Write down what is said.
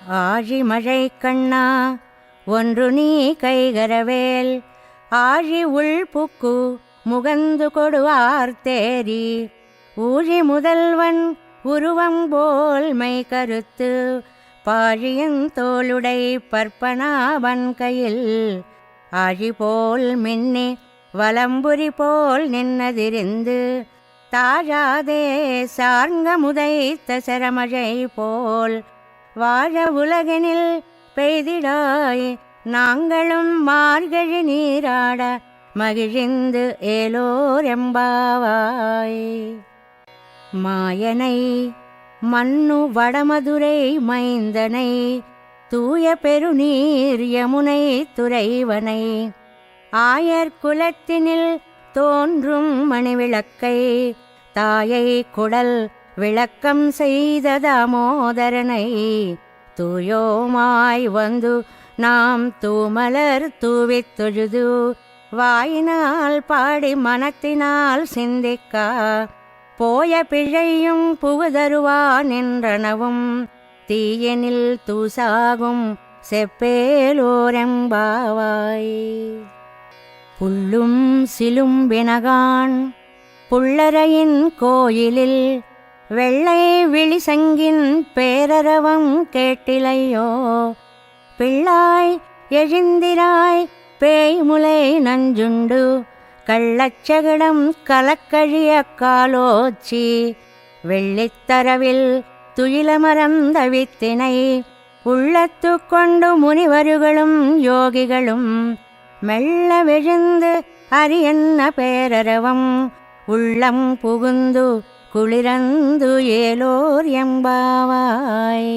ஆழி மழை கண்ணா ஒன்று நீ கைகரவேல் ஆழி உள்புக்கு முகந்து கொடுவார் தேரி ஊழி முதல்வன் உருவம் போல் மை கருத்து பாழியின் தோளுடை பற்பனாவன் கையில் ஆழி போல் மின்னி வலம்புரி போல் நின்னதிருந்து தாழாதே சார்ங்க முதைத்த சரமழை போல் வாழ உலகினில் பெய்திடாய் நாங்களும் மார்கழி நீராட மகிழ்ந்து ஏலோர் எம்பாவாய். மாயனை மன்னு வடமதுரை மைந்தனை தூய பெருநீர் யமுனை துறைவனை ஆயர் குலத்தினில் தோன்றும் மணிவிளக்கை தாயை குடல் விளக்கம் செய்த தாமோதரனை தூயோமாய் வந்து நாம் தூமலர் தூவித் தொழுது வாயினால் பாடி மனத்தினால் சிந்திக்கா போய பிழையும் புகுதருவான் என்றனவும் தீயனில் தூசாகும் செப்பேலோரெம்பாவாய். புள்ளும் சிலும்பினகான் புள்ளரையின் கோயிலில் வெள்ளை விழிசங்கின் பேரரவம் கேட்டிலையோ பிள்ளாய் எழுந்திராய் பேய்முலை நஞ்சுண்டு கள்ளச்சகடம் கலக்கழிய காலோச்சி வெள்ளித்தரவில் துயிலமரந்த வித்தினை உள்ளத்து கொண்டு முனிவர்களும் யோகிகளும் மெல்ல விழுந்து அரியன்ன பேரரவம் உள்ளம் புகுந்து குளிரந்து ஏலோர் எம்பாவாய்.